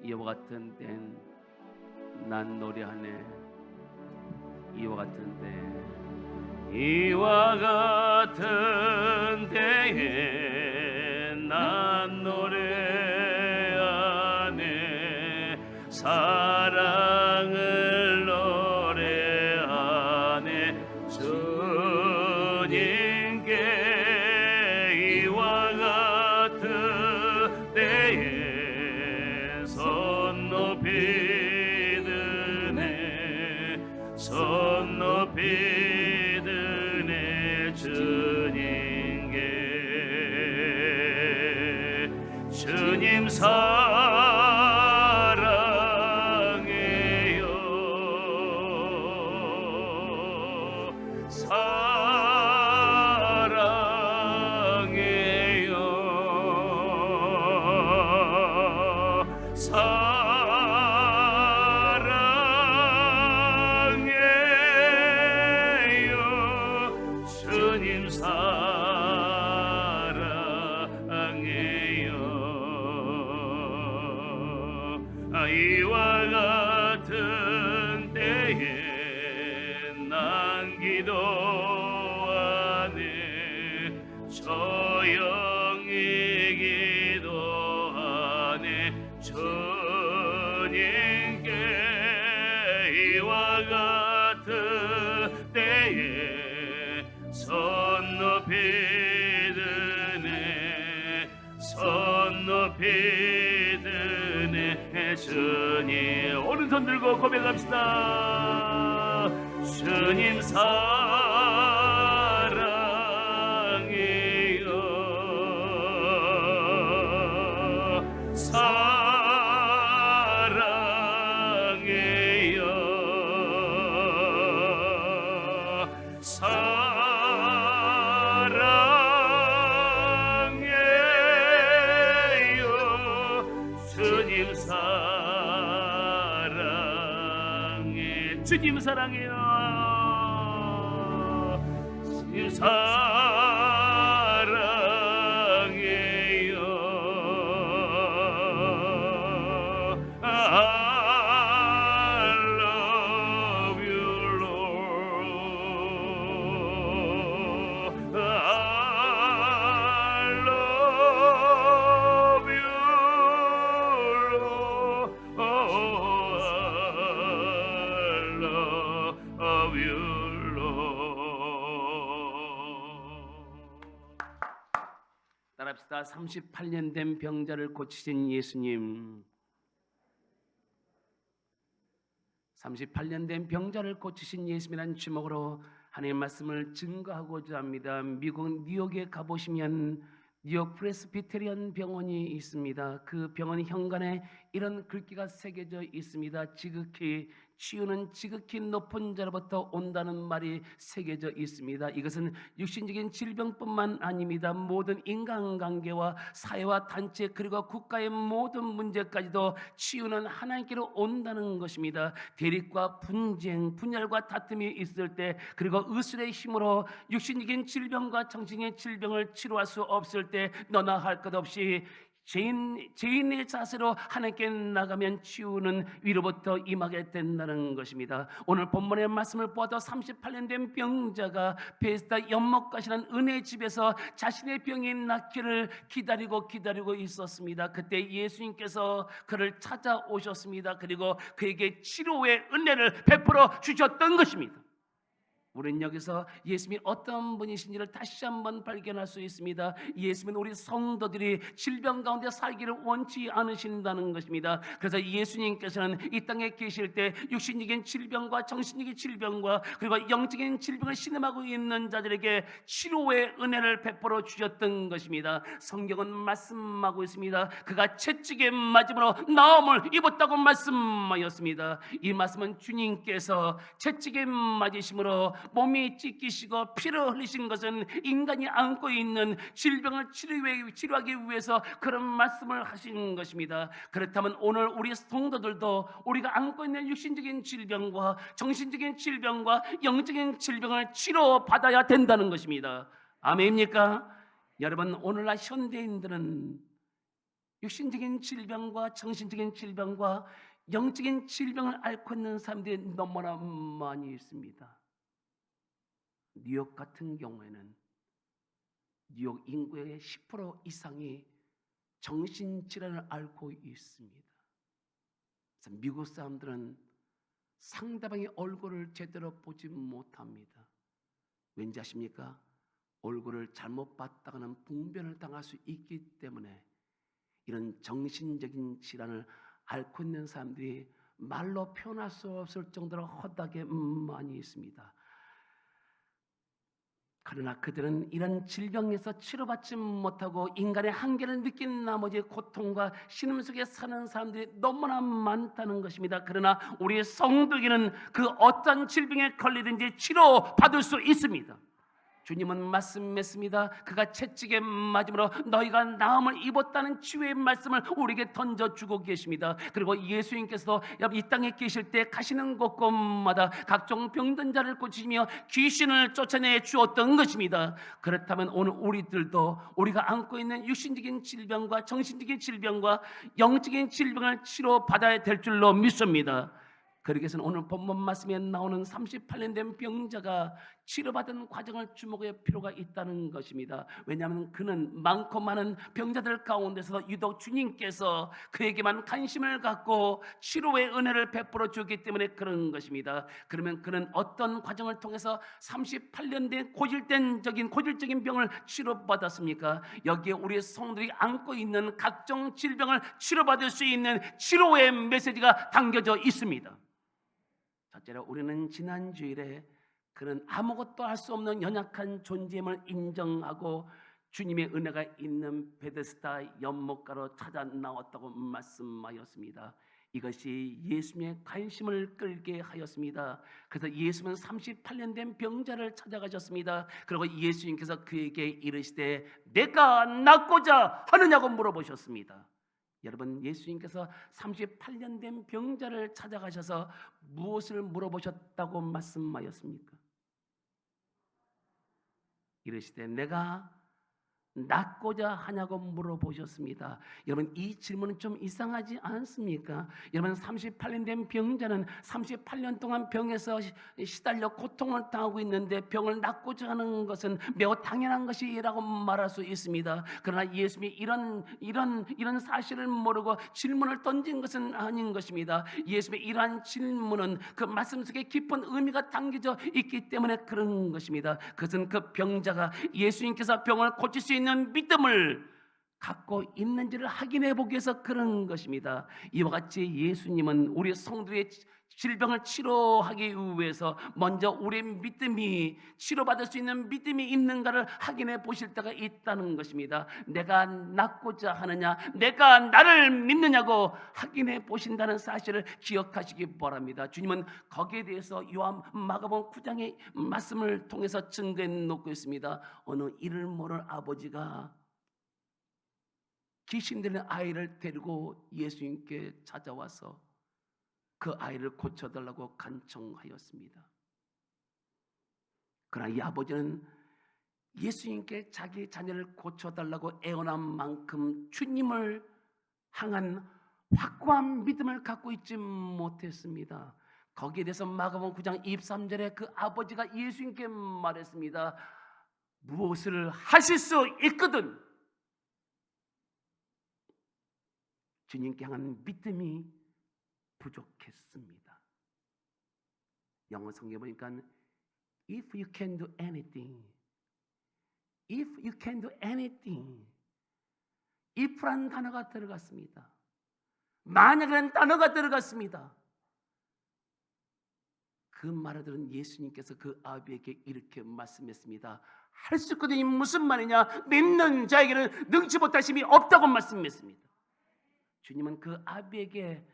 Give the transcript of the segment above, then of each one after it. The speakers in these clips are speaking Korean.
이와 같은 땐 난 노래하네. 이와 같은 때, 이와 같은 때에 난 노래하네. 사랑을 노래하네. 주님께 이와 같은 때에 손 높이 드네. 손 높이 드네. 주님께. 주님 사랑해요. 사랑해요. 사랑해요. 주님 사랑해요. 이와 같은 때에 난 기도하네. 조용히 기도하네. 주님께 이와 같은 때에 손 높이 드네. 손 높이 드네. 주님, 오른손 들고 고백합시다. 주님 사랑해요. 사랑해요. 사랑해요. 주님 사랑해. 주님 사랑해요. 주님 사랑해요. I love you, Lord. I love you, Lord. Oh, I love you, Lord. 따라합시다. 38년 된 병자를 고치신 예수님. 38년 된 병자를 고치신 예수님이라는 제목으로 하나님의 말씀을 증거하고자 합니다. 미국 뉴욕에 가보시면 뉴욕 프레스비테리안 병원이 있습니다. 그 병원 현관에 이런 글귀가 새겨져 있습니다. 지극히 치유는 지극히 높은 자로부터 온다는 말이 새겨져 있습니다. 이것은 육신적인 질병뿐만 아닙니다. 모든 인간관계와 사회와 단체 그리고 국가의 모든 문제까지도 치유는 하나님께로 온다는 것입니다. 대립과 분쟁, 분열과 다툼이 있을 때, 그리고 의술의 힘으로 육신적인 질병과 정신의 질병을 치료할 수 없을 때 너나 할 것 없이 죄인의 자세로 하나님께 나가면 치유는 위로부터 임하게 된다는 것입니다. 오늘 본문의 말씀을 보아도 38년 된 병자가 베스다 연못가시라는 은혜의 집에서 자신의 병이 낫기를 기다리고 있었습니다. 그때 예수님께서 그를 찾아오셨습니다. 그리고 그에게 치료의 은혜를 베풀어 주셨던 것입니다. 우리는 여기서 예수님이 어떤 분이신지를 다시 한번 발견할 수 있습니다. 예수님은 우리 성도들이 질병 가운데 살기를 원치 않으신다는 것입니다. 그래서 예수님께서는 이 땅에 계실 때 육신적인 질병과 정신적인 질병과 그리고 영적인 질병을 신음하고 있는 자들에게 치료의 은혜를 베풀어 주셨던 것입니다. 성경은 말씀하고 있습니다. 그가 채찍에 맞음으로 나음을 입었다고 말씀하였습니다. 이 말씀은 주님께서 채찍에 맞으심으로 몸이 찢기시고 피를 흘리신 것은 인간이 안고 있는 질병을 치료하기 위해서 그런 말씀을 하신 것입니다. 그렇다면 오늘 우리 성도들도 우리가 안고 있는 육신적인 질병과 정신적인 질병과 영적인 질병을 치료받아야 된다는 것입니다. 아멘입니까? 여러분, 오늘날 현대인들은 육신적인 질병과 정신적인 질병과 영적인 질병을 앓고 있는 사람들이 너무나 많이 있습니다. 뉴욕 같은 경우에는 뉴욕 인구의 10% 이상이 정신질환을 앓고 있습니다. 그래서 미국 사람들은 상대방의 얼굴을 제대로 보지 못합니다. 왠지 아십니까? 얼굴을 잘못 봤다가는 분변을 당할 수 있기 때문에 이런 정신적인 질환을 앓고 있는 사람들이 말로 표현할 수 없을 정도로 허다하게 많이 있습니다. 그러나 그들은 이런 질병에서 치료받지 못하고 인간의 한계를 느낀 나머지 고통과 신음 속에 사는 사람들이 너무나 많다는 것입니다. 그러나 우리 성도에게는 그 어떤 질병에 걸리든지 치료받을 수 있습니다. 주님은 말씀했습니다. 그가 채찍에 맞음으로 너희가 나음을 입었다는 치유의 말씀을 우리에게 던져주고 계십니다. 그리고 예수님께서도 이 땅에 계실 때 가시는 곳곳마다 각종 병든 자를 고치시며 귀신을 쫓아내 주었던 것입니다. 그렇다면 오늘 우리들도 우리가 안고 있는 육신적인 질병과 정신적인 질병과 영적인 질병을 치료받아야 될 줄로 믿습니다. 그러기 위해서는 오늘 본문 말씀에 나오는 38년 된 병자가 치료받은 과정을 주목할 필요가 있다는 것입니다. 왜냐하면 그는 많고 많은 병자들 가운데서 유독 주님께서 그에게만 관심을 갖고 치료의 은혜를 베풀어 주기 때문에 그런 것입니다. 그러면 그는 어떤 과정을 통해서 38년 된 고질적인 병을 치료받았습니까? 여기에 우리 성도들이 안고 있는 각종 질병을 치료받을 수 있는 치료의 메시지가 담겨져 있습니다. 첫째로 우리는 지난 주일에 그는 아무것도 할 수 없는 연약한 존재임을 인정하고 주님의 은혜가 있는 베데스다 연못가로 찾아 나왔다고 말씀하였습니다. 이것이 예수님의 관심을 끌게 하였습니다. 그래서 예수님은 38년 된 병자를 찾아가셨습니다. 그리고 예수님께서 그에게 이르시되 내가 낫고자 하느냐고 물어보셨습니다. 여러분, 예수님께서 38년 된 병자를 찾아가셔서 무엇을 물어보셨다고 말씀하였습니까? 이르시되 내가 낫고자 하냐고 물어보셨습니다. 여러분, 이 질문은 좀 이상하지 않습니까? 여러분, 38년 된 병자는 38년 동안 병에서 시달려 고통을 당하고 있는데 병을 낫고자 하는 것은 매우 당연한 것이라고 말할 수 있습니다. 그러나 예수님이 이런 사실을 모르고 질문을 던진 것은 아닌 것입니다. 예수님의 이러한 질문은 그 말씀 속에 깊은 의미가 담겨져 있기 때문에 그런 것입니다. 그것은 그 병자가 예수님께서 병을 고칠 수 있는 믿음을 갖고 있는지를 확인해 보기 위해서 그런 것입니다. 이와 같이 예수님은 우리 성도의 질병을 치료하기 위해서 먼저 우리의 믿음이 치료받을 수 있는 믿음이 있는가를 확인해 보실 때가 있다는 것입니다. 내가 낫고자 하느냐, 내가 나를 믿느냐고 확인해 보신다는 사실을 기억하시기 바랍니다. 주님은 거기에 대해서 마가복음 9장의 말씀을 통해서 증거해 놓고 있습니다. 어느 이를 모를 아버지가 귀신 들린 아이를 데리고 예수님께 찾아와서 그 아이를 고쳐달라고 간청하였습니다. 그러나 이 아버지는 예수님께 자기 자녀를 고쳐달라고 애원한 만큼 주님을 향한 확고한 믿음을 갖고 있지 못했습니다. 거기에 대해서 마가복음 9장 23절에 그 아버지가 예수님께 말했습니다. 무엇을 하실 수 있거든. 주님께 향한 믿음이 부족했습니다. 영어 성경에 보니까 If you can do anything, if you can do anything, if라는 단어가 들어갔습니다. 만약이라는 단어가 들어갔습니다. 그 말을 들은 예수님께서 그 아비에게 이렇게 말씀했습니다. 할 수 있거든이 무슨 말이냐? 믿는 자에게는 능치 못하심이 없다고 말씀했습니다. 주님은 그 아비에게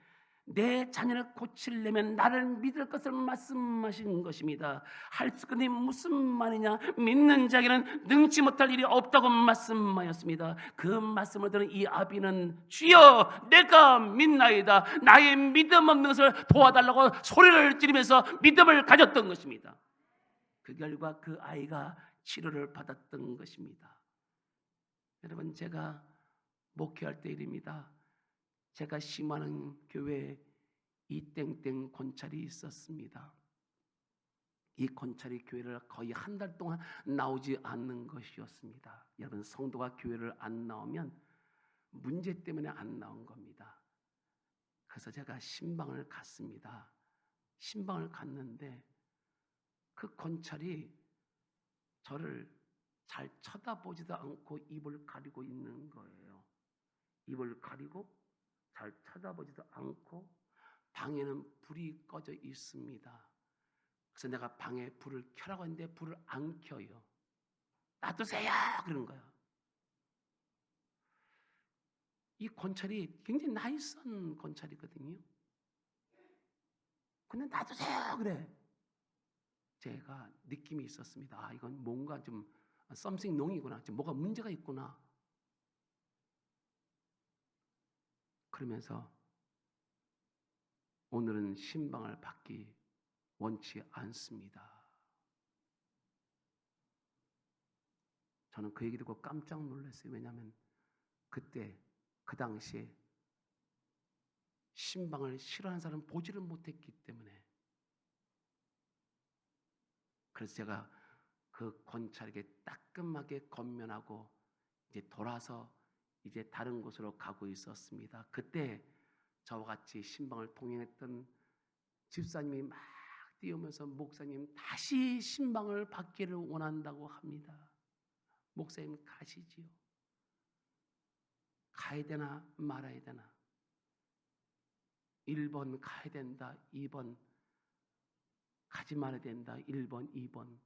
내 자녀를 고치려면 나를 믿을 것을 말씀하신 것입니다. 할 수 있거든이 무슨 말이냐? 믿는 자에게는 능치 못할 일이 없다고 말씀하였습니다. 그 말씀을 들은 이 아비는 주여 내가 믿나이다, 나의 믿음 없는 것을 도와달라고 소리를 지르면서 믿음을 가졌던 것입니다. 그 결과 그 아이가 치료를 받았던 것입니다. 여러분, 제가 목회할 때 일입니다. 제가 심하는 교회에 이 땡땡 권찰이 있었습니다. 이 권찰이 교회를 거의 한 달 동안 나오지 않는 것이었습니다. 여러분, 성도가 교회를 안 나오면 문제 때문에 안 나온 겁니다. 그래서 제가 신방을 갔습니다. 신방을 갔는데 그 권찰이 저를 잘 쳐다보지도 않고 입을 가리고 있는 거예요. 입을 가리고 잘 쳐다보지도 않고 방에는 불이 꺼져 있습니다. 그래서 내가 방에 불을 켜라고 했는데 불을 안 켜요. 놔두세요! 그런 거야. 이 권찰이 굉장히 나이스한 권찰이거든요. 근데 놔두세요! 그래. 제가 느낌이 있었습니다. 아, 이건 뭔가 좀 something wrong이구나. 좀 뭐가 문제가 있구나. 그러면서 오늘은 신방을 받기 원치 않습니다. 저는 그 얘기 듣고 깜짝 놀랐어요. 왜냐하면 그때 그 당시에 신방을 싫어하는 사람은 보지를 못했기 때문에. 그래서 제가 그 권찰에게 따끔하게 건면하고 이제 돌아서 이제 다른 곳으로 가고 있었습니다. 그때 저와 같이 신방을 통행했던 집사님이 막 뛰어오면서 목사님 다시 신방을 받기를 원한다고 합니다. 목사님 가시지요. 가야 되나 말아야 되나. 1번 가야 된다. 2번 가지 말아야 된다. 1번, 2번.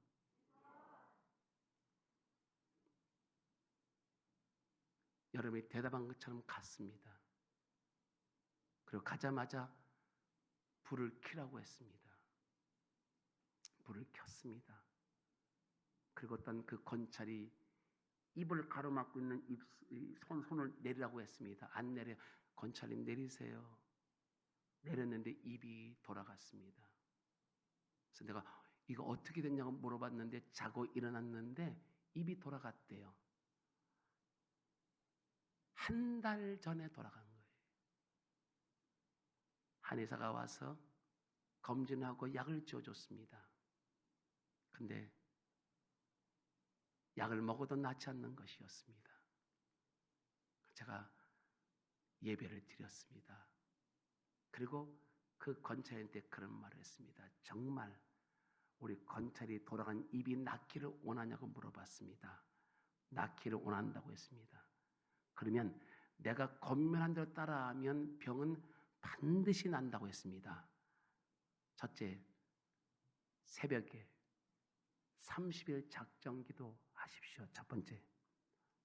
여러분이 대답한 것처럼 갔습니다. 그리고 가자마자 불을 켜라고 했습니다. 불을 켰습니다. 그리고 어떤 그 권찰이 입을 가로막고 있는 손을 내리라고 했습니다. 안 내려. 권찰님 내리세요. 내렸는데 입이 돌아갔습니다. 그래서 내가 이거 어떻게 됐냐고 물어봤는데 자고 일어났는데 입이 돌아갔대요. 한 달 전에 돌아간 거예요. 한의사가 와서 검진하고 약을 지어줬습니다. 근데 약을 먹어도 낫지 않는 것이었습니다. 제가 예배를 드렸습니다. 그리고 그 권찰한테 그런 말을 했습니다. 정말 우리 권찰이 돌아간 입이 낫기를 원하냐고 물어봤습니다. 낫기를 원한다고 했습니다. 그러면 내가 권면한 대로 따라하면 병은 반드시 난다고 했습니다. 첫째, 새벽에 30일 작정기도 하십시오. 첫 번째.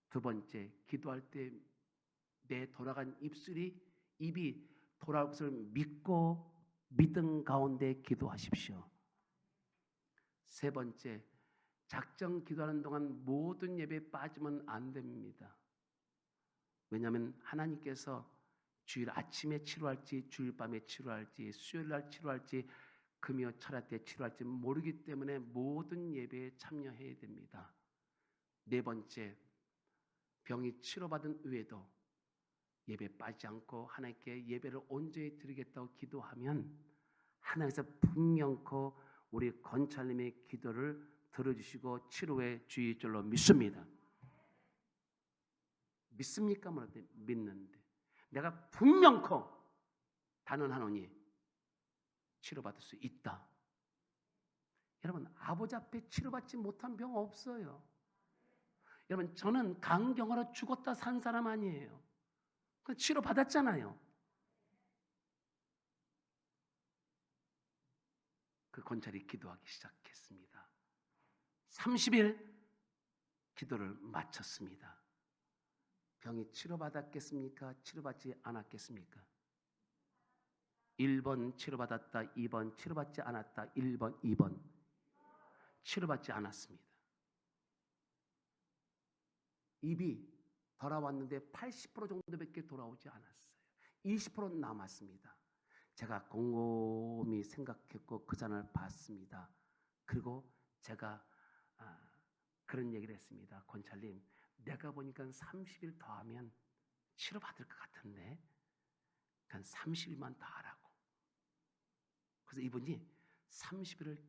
두 번째, 기도할 때 내 돌아간 입이 돌아올 것을 믿고 믿음 가운데 기도하십시오. 세 번째, 작정 기도하는 동안 모든 예배에 빠지면 안 됩니다. 왜냐하면 하나님께서 주일 아침에 치료할지 주일 밤에 치료할지 수요일 날 치료할지 금요 철야 때 치료할지 모르기 때문에 모든 예배에 참여해야 됩니다. 네 번째, 병이 치료받은 후에도 예배 빠지지 않고 하나님께 예배를 온전히 드리겠다고 기도하면 하나님께서 분명코 우리 권찰님의 기도를 들어주시고 치료의 주의 줄로 믿습니다. 믿습니까? 뭐라도 믿는데 내가 분명코 단언하노니 치료받을 수 있다. 여러분, 아버지 앞에 치료받지 못한 병 없어요. 여러분, 저는 간경화로 죽었다 산 사람 아니에요. 치료받았잖아요. 그 권찰이 기도하기 시작했습니다. 30일 기도를 마쳤습니다. 병이 치료받았겠습니까? 치료받지 않았겠습니까? 1번 치료받았다. 2번 치료받지 않았다. 1번, 2번 치료받지 않았습니다. 입이 돌아왔는데 80% 정도밖에 돌아오지 않았어요. 20% 남았습니다. 제가 곰곰이 생각했고 그 잔을 봤습니다. 그리고 제가 그런 얘기를 했습니다. 권찰님, 내가 보니까 30일 더하면 치료받을 것 같은데 한 30일만 더 하라고. 그래서 이분이 30일을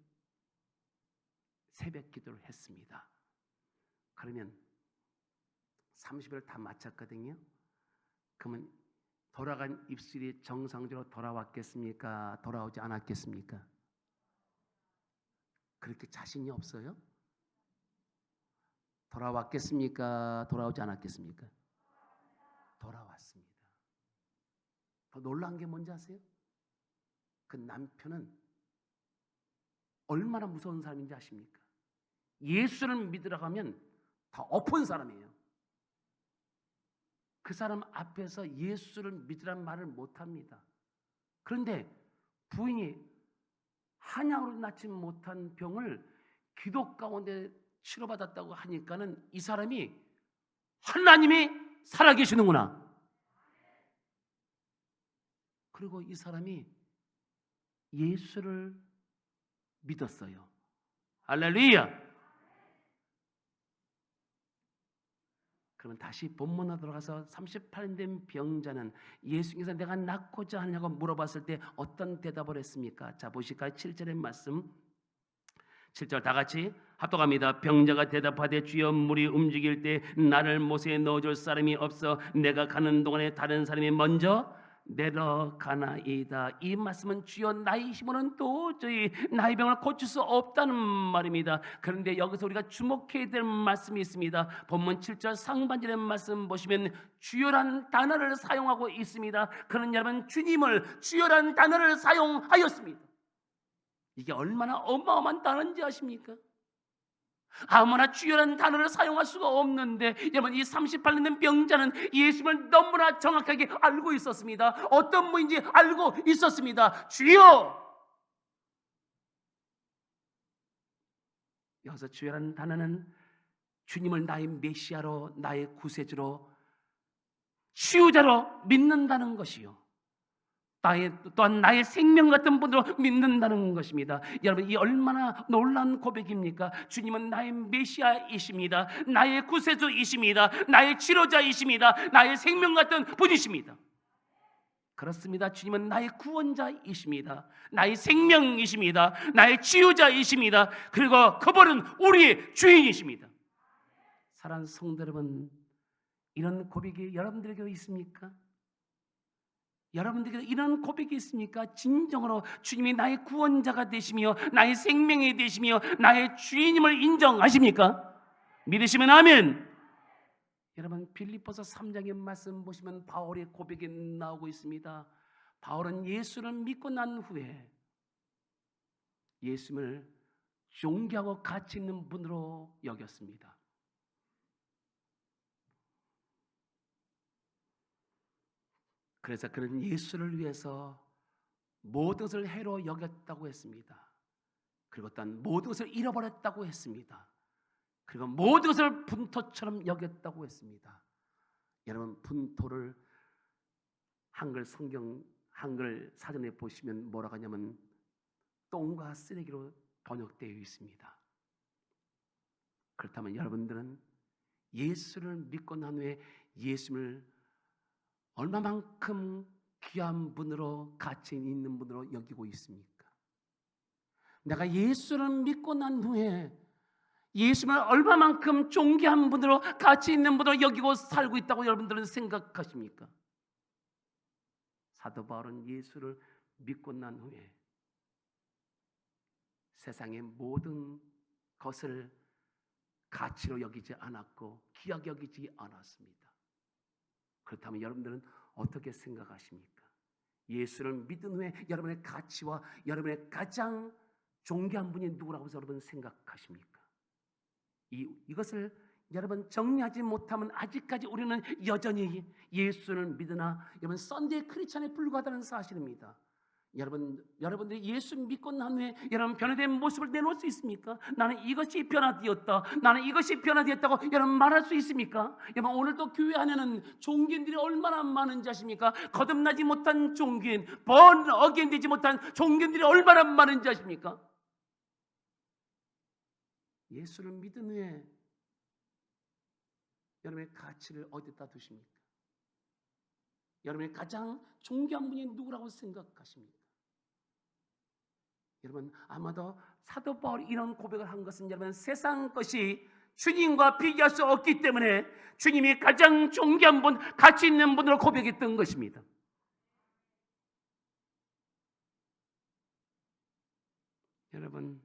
새벽 기도를 했습니다. 그러면 30일을 다 마쳤거든요. 그러면 돌아간 입술이 정상적으로 돌아왔겠습니까? 돌아오지 않았겠습니까? 그렇게 자신이 없어요? 돌아왔겠습니까? 돌아오지 않았겠습니까? 돌아왔습니다. 더 놀라운 게 뭔지 아세요? 그 남편은 얼마나 무서운 사람인지 아십니까? 예수를 믿으라고 하면 다 엎은 사람이에요. 그 사람 앞에서 예수를 믿으란 말을 못합니다. 그런데 부인이 한약으로 낫지 못한 병을 기도 가운데 치료받았다고 하니까는 이 사람이 하나님이 살아계시는구나. 그리고 이 사람이 예수를 믿었어요. 할렐루야. 그러면 다시 본문으로 돌아가서 38년 된 병자는 예수님께서 내가 낫고자 하냐고 물어봤을 때 어떤 대답을 했습니까? 자, 보실까요? 7절의 말씀. 7절 다 같이 합독합니다. 병자가 대답하되 주여 물이 움직일 때 나를 못에 넣어줄 사람이 없어 내가 가는 동안에 다른 사람이 먼저 내려가나이다. 이 말씀은 주여 나의 힘으로는 도저히 나의 병을 고칠 수 없다는 말입니다. 그런데 여기서 우리가 주목해야 될 말씀이 있습니다. 본문 7절 상반절의 말씀 보시면 주여란 단어를 사용하고 있습니다. 그는 여러분 주님을 주여란 단어를 사용하였습니다. 이게 얼마나 어마어마한 단어인지 아십니까? 아무나 주여라는 단어를 사용할 수가 없는데 여러분 이 38년 된 병자는 예수님을 너무나 정확하게 알고 있었습니다. 어떤 분인지 알고 있었습니다. 주여! 여기서 주여라는 단어는 주님을 나의 메시아로 나의 구세주로 치유자로 믿는다는 것이요, 또한 나의 생명 같은 분으로 믿는다는 것입니다. 여러분 이 얼마나 놀라운 고백입니까? 주님은 나의 메시아이십니다. 나의 구세주이십니다. 나의 치료자이십니다. 나의 생명 같은 분이십니다. 그렇습니다. 주님은 나의 구원자이십니다. 나의 생명이십니다. 나의 치유자이십니다. 그리고 그분은 우리의 주인이십니다. 사랑하는 성도 여러분, 이런 고백이 여러분들에게 있습니까? 여러분들에게 이런 고백이 있습니까? 진정으로 주님이 나의 구원자가 되시며 나의 생명이 되시며 나의 주인임을 인정하십니까? 믿으시면 아멘. 여러분 빌립보서 3장의 말씀 보시면 바울의 고백이 나오고 있습니다. 바울은 예수를 믿고 난 후에 예수님을 존귀하고 가치 있는 분으로 여겼습니다. 그래서 그는 예수를 위해서 모든 것을 해로 여겼다고 했습니다. 그리고 또한 모든 것을 잃어버렸다고 했습니다. 그리고 모든 것을 분토처럼 여겼다고 했습니다. 여러분 분토를 한글 성경 한글 사전에 보시면 뭐라고 하냐면 똥과 쓰레기로 번역되어 있습니다. 그렇다면 여러분들은 예수를 믿고 난 후에 예수를 얼마만큼 귀한 분으로 가치 있는 분으로 여기고 있습니까? 내가 예수를 믿고 난 후에 예수를 얼마만큼 존귀한 분으로 가치 있는 분으로 여기고 살고 있다고 여러분들은 생각하십니까? 사도 바울은 예수를 믿고 난 후에 세상의 모든 것을 가치로 여기지 않았고 귀하게 여기지 않았습니다. 그렇다면 여러분들은 어떻게 생각하십니까? 예수를 믿은 후에 여러분의 가치와 여러분의 가장 존귀한 분이 누구라고 여러분 생각하십니까? 이것을 여러분 정리하지 못하면 아직까지 우리는 여전히 예수를 믿으나 여러분 썬데이 크리스찬에 불과하다는 사실입니다. 여러분들이 예수 믿고 난 후에 여러분 변화된 모습을 내놓을 수 있습니까? 나는 이것이 변화되었다. 나는 이것이 변화되었다고 여러분 말할 수 있습니까? 여러분 오늘도 교회 안에는 종교인들이 얼마나 많은지 아십니까? 거듭나지 못한 종교인, 번 어게인 되지 못한 종교인들이 얼마나 많은지 아십니까? 예수를 믿은 후에 여러분의 가치를 어디다 두십니까? 여러분이 가장 존귀한 분이 누구라고 생각하십니까? 여러분, 아마도 사도 바울이 이런 고백을 한 것은 여러분 세상 것이 주님과 비교할 수 없기 때문에 주님이 가장 존귀한 분, 가치 있는 분으로 고백했던 것입니다. 여러분,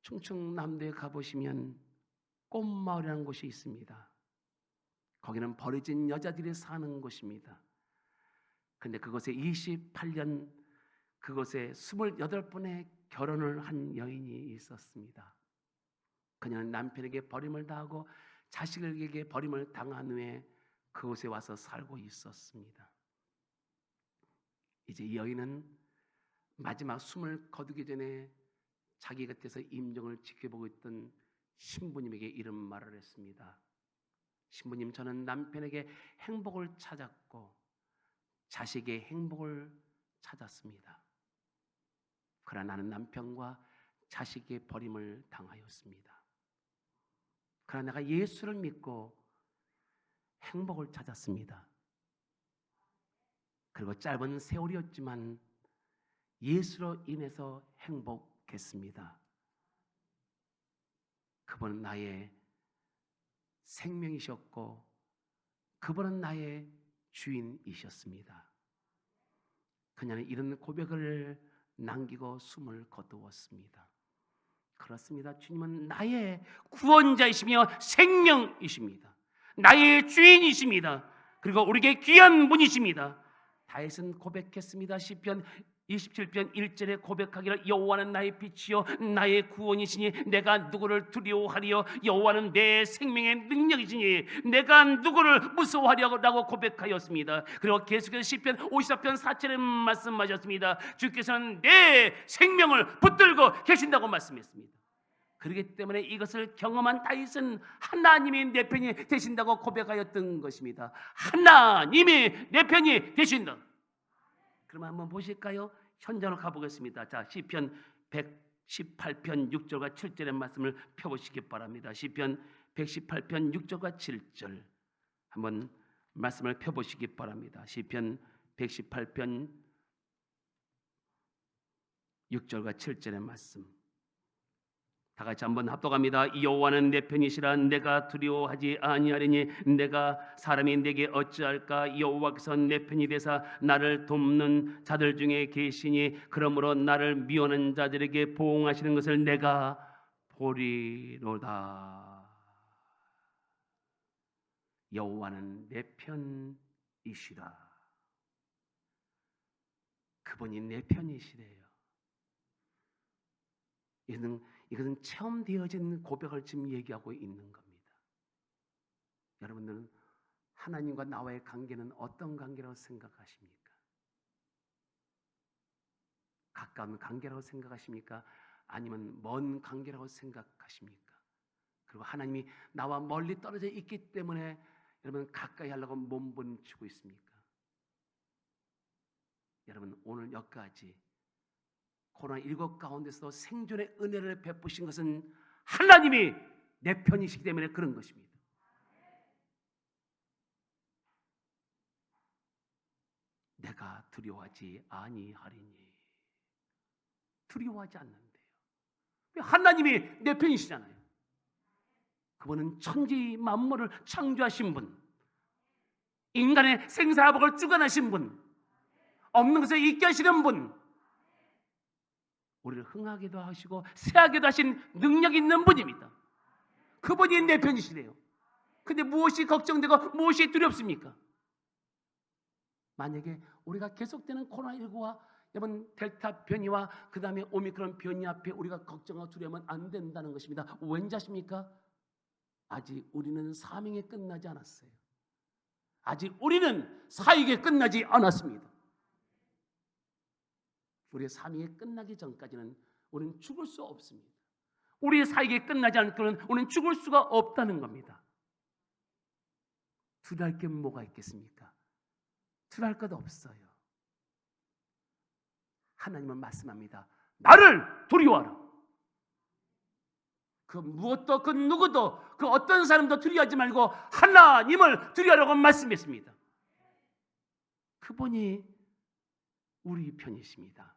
충청남도에 가보시면 꽃마을이라는 곳이 있습니다. 거기는 버려진 여자들이 사는 곳입니다. 그런데 그곳에 28년 그곳에 28번의 결혼을 한 여인이 있었습니다. 그녀는 남편에게 버림을 당하고 자식에게 버림을 당한 후에 그곳에 와서 살고 있었습니다. 이제 이 여인은 마지막 숨을 거두기 전에 자기 곁에서 임종을 지켜보고 있던 신부님에게 이런 말을 했습니다. 신부님, 저는 남편에게 행복을 찾았고 자식의 행복을 찾았습니다. 그러나 나는 남편과 자식의 버림을 당하였습니다. 그러나 내가 예수를 믿고 행복을 찾았습니다. 그리고 짧은 세월이었지만 예수로 인해서 행복했습니다. 그분은 나의 생명이셨고 그분은 나의 주인이셨습니다. 그녀는 이런 고백을 남기고 숨을 거두었습니다. 그렇습니다. 주님은 나의 구원자이시며 생명이십니다. 나의 주인이십니다. 그리고 우리에게 귀한 분이십니다. 다윗은 고백했습니다. 시편 27편 1절에 고백하기를 여호와는 나의 빛이요 나의 구원이시니 내가 누구를 두려워하리요 여호와는 내 생명의 능력이시니 내가 누구를 무서워하려고 고백하였습니다. 그리고 계속해서 시편 54편 4절에 말씀하셨습니다. 주께서는 내 생명을 붙들고 계신다고 말씀했습니다. 그렇기 때문에 이것을 경험한 다윗은 하나님이 내 편이 되신다고 고백하였던 것입니다. 하나님이 내 편이 되신다. 그럼 한번 보실까요? 현장으로 가보겠습니다. 자, 시편 118편 6절과 7절의 말씀을 펴보시기 바랍니다. 시편 118편 6절과 7절 한번 말씀을 펴보시기 바랍니다. 시편 118편 6절과 7절의 말씀 다 같이 한번 합독합니다. 여호와는 내 편이시라 내가 두려워하지 아니하리니 내가 사람이 내게 어찌할까. 여호와께서 내 편이 되사 나를 돕는 자들 중에 계시니 그러므로 나를 미워하는 자들에게 보응하시는 것을 내가 보리로다. 여호와는 내 편이시라. 그분이 내 편이시래요. 이것은 체험되어진 고백을 지금 얘기하고 있는 겁니다. 여러분들은 하나님과 나와의 관계는 어떤 관계라고 생각하십니까? 가까운 관계라고 생각하십니까? 아니면 먼 관계라고 생각하십니까? 그리고 하나님이 나와 멀리 떨어져 있기 때문에 여러분 가까이 하려고 몸부림치고 있습니까? 여러분 오늘 여기까지 코로나19 가운데서 생존의 은혜를 베푸신 것은 하나님이 내 편이시기 때문에 그런 것입니다. 내가 두려워하지 아니하리니. 두려워하지 않는데요. 하나님이 내 편이시잖아요. 그분은 천지 만물을 창조하신 분, 인간의 생사화복을 주관하신 분, 없는 것을 있게 하시는 분, 우리를 흥하게도 하시고 새하게도 하신 능력 있는 분입니다. 그분이 내 편이시래요. 근데 무엇이 걱정되고 무엇이 두렵습니까? 만약에 우리가 계속되는 코로나19와 여러분 델타 변이와 그 다음에 오미크론 변이 앞에 우리가 걱정하고 두려우면 안 된다는 것입니다. 왠지 아십니까? 아직 우리는 사명이 끝나지 않았어요. 아직 우리는 사역이 끝나지 않았습니다. 우리의 사명이 끝나기 전까지는 우리는 죽을 수 없습니다. 우리의 사역이 끝나지 않고는 우리는 죽을 수가 없다는 겁니다. 두려울 게 뭐가 있겠습니까? 두려울 것 없어요. 하나님은 말씀합니다. 나를 두려워하라. 그 무엇도 그 누구도 그 어떤 사람도 두려워하지 말고 하나님을 두려워하라고 말씀했습니다. 그분이 우리 편이십니다.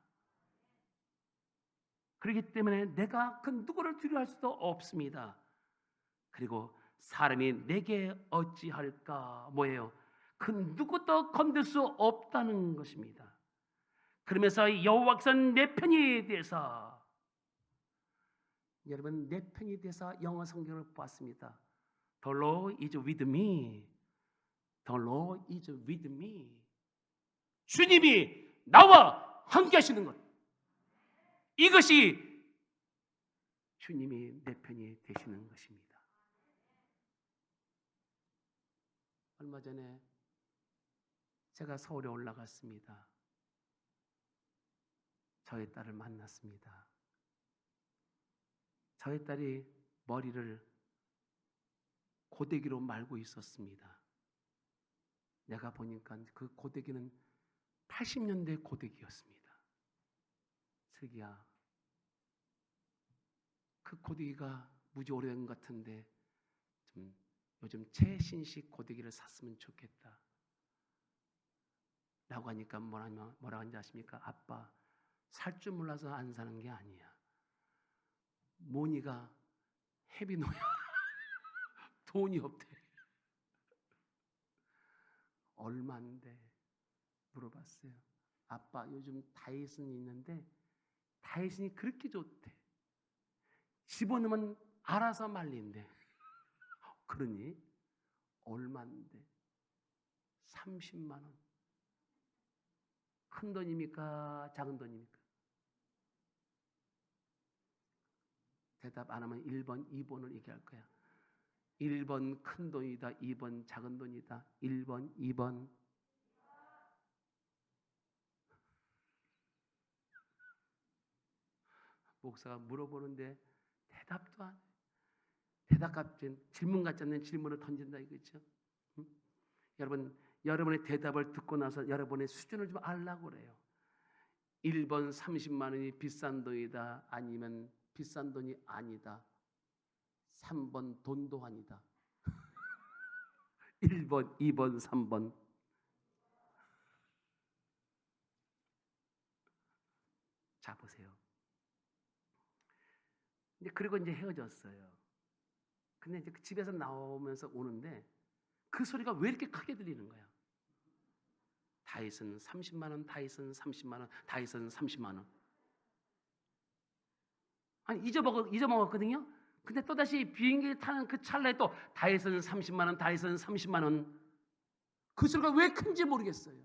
그렇기 때문에 내가 그 누구를 두려워할 수도 없습니다. 그리고 사람이 내게 어찌할까 뭐예요? 그 누구도 건들 수 없다는 것입니다. 그러면서 여호와께서 내 편이 되사, 여러분 내 편이 되사 영어 성경을 보았습니다. The Lord is with me. The Lord is with me. 주님이 나와 함께 하시는 것, 이것이 주님이 내 편이 되시는 것입니다. 얼마 전에 제가 서울에 올라갔습니다. 저의 딸을 만났습니다. 저의 딸이 머리를 고데기로 말고 있었습니다. 내가 보니까 그 고데기는 80년대 고데기였습니다. 슬기야, 그 고데기가 무지 오래된 것 같은데 좀 요즘 최신식 고데기를 샀으면 좋겠다 라고 하니까 뭐라고 하는지 아십니까? 아빠, 살 줄 몰라서 안 사는 게 아니야. 모니가 헤비노야. 돈이 없대. 얼마인데? 물어봤어요. 아빠, 요즘 다이슨이 있는데 다이슨이 그렇게 좋대. 집어넣으면 알아서 말린대. 그러니 얼마인데? 30만 원. 큰 돈입니까? 작은 돈입니까? 대답 안 하면 1번, 2번을 얘기할 거야. 1번 큰 돈이다, 2번 작은 돈이다. 1번, 2번. 목사가 물어보는데 대답도 안 해. 대답 같은 질문 같지 않는 질문을 던진다 이거죠. 응? 여러분, 여러분의 대답을 듣고 나서 여러분의 수준을 좀 알라고 그래요. 1번 30만 원이 비싼 돈이다, 아니면 비싼 돈이 아니다. 3번 돈도 아니다. 1번, 2번, 3번. 자, 보세요. 그리고 이제 헤어졌어요. 근데 이제 집에서 나오면서 오는데 그 소리가 왜 이렇게 크게 들리는 거야? 다이슨 30만 원, 다이슨 30만 원, 다이슨 30만 원. 아니 잊어먹었거든요. 근데 또다시 비행기 타는 그 찰나에 또 다이슨 30만 원, 다이슨 30만 원. 그 소리가 왜 큰지 모르겠어요.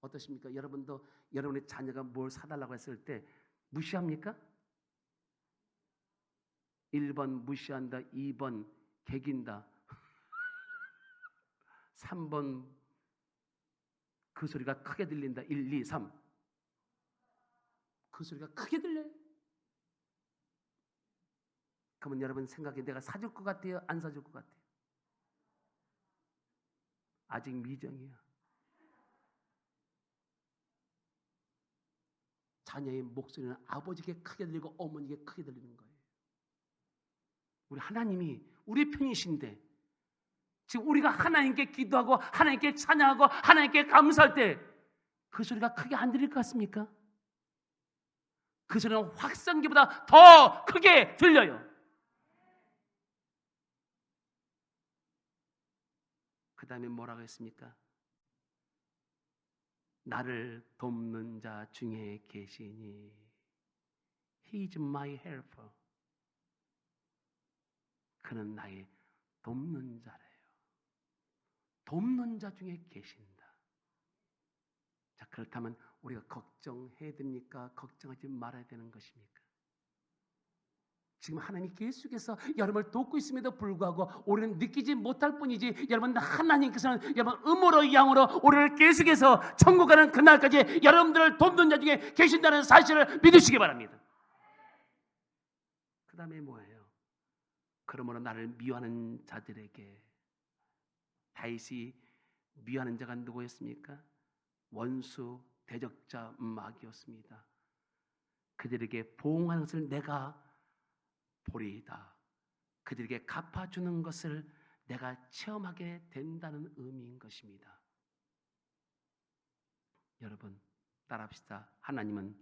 어떠십니까? 여러분도 여러분의 자녀가 뭘 사달라고 했을 때 무시합니까? 1번 무시한다, 2번 개긴다, 3번 그 소리가 크게 들린다. 1, 2, 3. 그 소리가 크게 들려요. 그러면 여러분 생각에 내가 사줄 것 같아요? 안 사줄 것 같아요? 아직 미정이야. 자녀의 목소리는 아버지에게 크게 들리고 어머니에게 크게 들리는 거예요. 우리 하나님이 우리 편이신데 지금 우리가 하나님께 기도하고 하나님께 찬양하고 하나님께 감사할 때 그 소리가 크게 안 들릴 것 같습니까? 그 소리는 확성기보다 더 크게 들려요. 그 다음에 뭐라고 했습니까? 나를 돕는 자 중에 계시니 He is my helper. 그는 나의 돕는 자래요. 돕는 자 중에 계신다. 자, 그렇다면 우리가 걱정해야 됩니까? 걱정하지 말아야 되는 것입니까? 지금 하나님이 계속해서 여러분을 돕고 있음에도 불구하고 우리는 느끼지 못할 뿐이지, 여러분 하나님께서는 여러분 음으로 양으로 우리를 계속해서 천국 가는 그날까지 여러분들을 돕는 자 중에 계신다는 사실을 믿으시기 바랍니다. 그 다음에 뭐예요? 그러므로 나를 미워하는 자들에게, 다윗이 미워하는 자가 누구였습니까? 원수 대적자 마귀였습니다. 그들에게 보응하는 것을 내가 보리이다. 그들에게 갚아주는 것을 내가 체험하게 된다는 의미인 것입니다. 여러분 따라합시다. 하나님은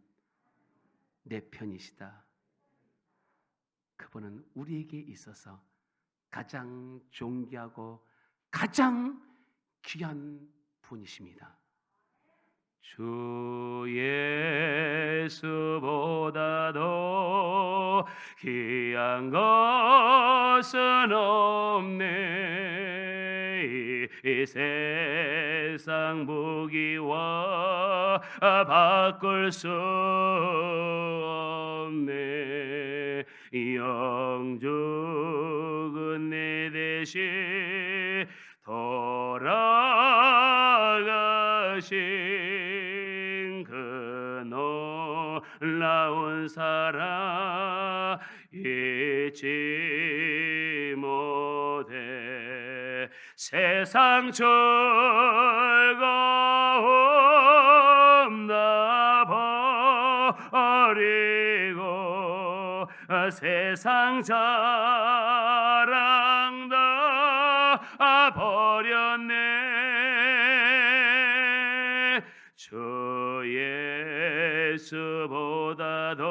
내 편이시다. 그분은 우리에게 있어서 가장 존귀하고 가장 귀한 분이십니다. 주 예수보다도 귀한 것은 없네. 이 세상 무기와 바꿀 수 없네. 영죽은 내 대신 돌아가신 그 놀라운 사랑 잊지 못해. 세상 즐거움 다 버리고 세상 자랑 다 버렸네. 주 예수보다도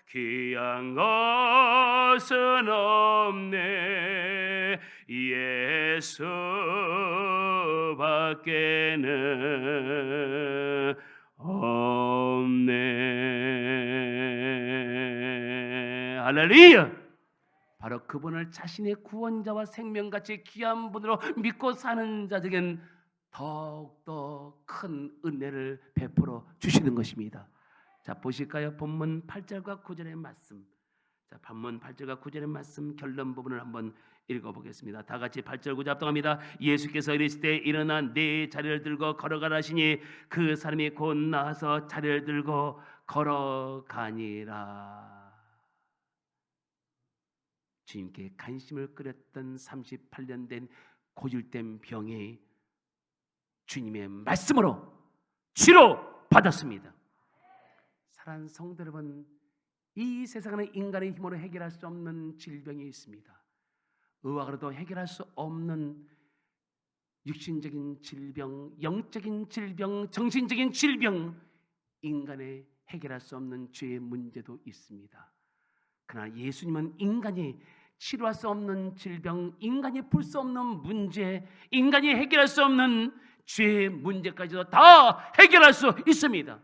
귀한 것은 없네. 예수밖에는 없네. 할렐루야. 바로 그분을 자신의 구원자와 생명같이 귀한 분으로 믿고 사는 자들에겐 더욱더 큰 은혜를 베풀어 주시는 것입니다. 자, 보실까요? 본문 8절과 9절의 말씀. 자, 본문 8절과 9절의 말씀 결론 부분을 한번 읽어보겠습니다. 다 같이 8절 9절 합동합니다. 예수께서 이르실 때 일어나 네 자리를 들고 걸어가라 하시니 그 사람이 곧 나와서 자리를 들고 걸어가니라. 주님께 간심을 끓였던 38년 된 고질된 병이 주님의 말씀으로 치료받았습니다. 사랑하는 성도 여러분, 이 세상에는 인간의 힘으로 해결할 수 없는 질병이 있습니다. 의학으로도 해결할 수 없는 육신적인 질병, 영적인 질병, 정신적인 질병, 인간의 해결할 수 없는 죄의 문제도 있습니다. 그러나 예수님은 인간이 치료할 수 없는 질병, 인간이 풀 수 없는 문제, 인간이 해결할 수 없는 죄의 문제까지도 다 해결할 수 있습니다.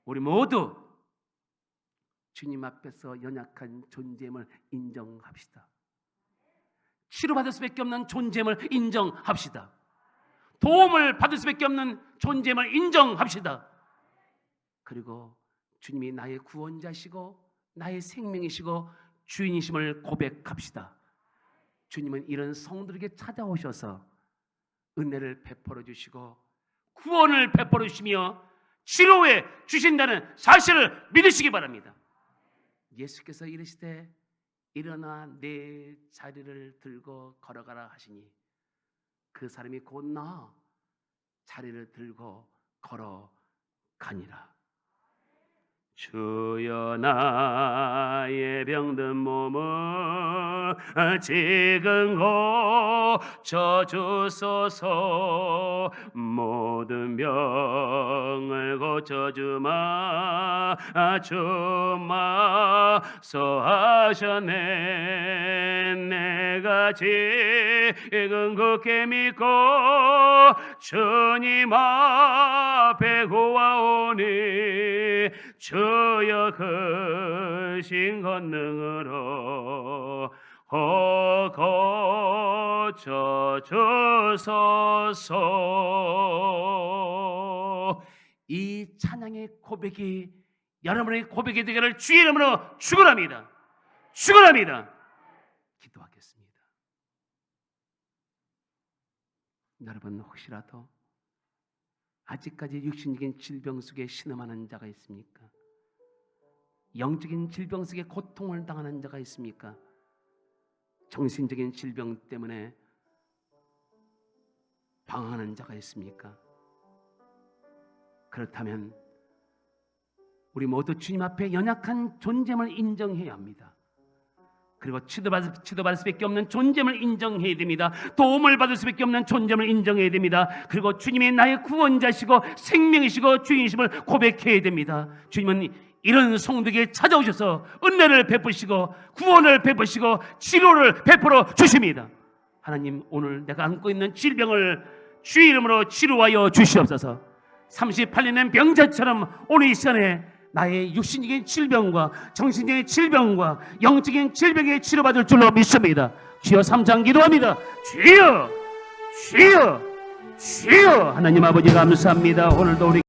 우리 모두 주님 앞에서 연약한 존재임을 인정합시다. 치료받을 수밖에 없는 존재임을 인정합시다. 도움을 받을 수밖에 없는 존재임을 인정합시다. 그리고 주님이 나의 구원자시고 나의 생명이시고 주인이심을 고백합시다. 주님은 이런 성도에게 찾아오셔서 은혜를 베풀어 주시고 구원을 베풀어 주시며 치료해 주신다는 사실을 믿으시기 바랍니다. 예수께서 이르시되 일어나 내 자리를 들고 걸어가라 하시니 그 사람이 곧 나아 자리를 들고 걸어가니라. 주여 나의 병든 몸을 지금 고쳐주소서. 모든 병을 고쳐주마 주마소 하셨네. 내가 지금 굳게 믿고 주님 앞에 구하오니 주여 크신 권능으로 고쳐주소서. 이 찬양의 고백이 여러분의 고백이 되기를 주의 이름으로 축원합니다. 축원합니다. 기도하겠습니다. 여러분 혹시라도 아직까지 육신적인 질병 속에 신음하는 자가 있습니까? 영적인 질병 속에 고통을 당하는 자가 있습니까? 정신적인 질병 때문에 방황하는 자가 있습니까? 그렇다면 우리 모두 주님 앞에 연약한 존재임을 인정해야 합니다. 그리고 치료받을 수밖에 없는 존재임을 인정해야 됩니다. 도움을 받을 수밖에 없는 존재임을 인정해야 됩니다. 그리고 주님이 나의 구원자시고 생명이시고 주인이심을 고백해야 됩니다. 주님은 이런 성도에게 찾아오셔서 은혜를 베푸시고 구원을 베푸시고 치료를 베풀어 주십니다. 하나님, 오늘 내가 안고 있는 질병을 주의 이름으로 치료하여 주시옵소서. 38년의 병자처럼 오늘 이 시간에 나의 육신적인 질병과 정신적인 질병과 영적인 질병에 치료받을 줄로 믿습니다. 주여, 3장 기도합니다. 주여, 주여, 주여. 하나님 아버지 감사합니다. 오늘도 우리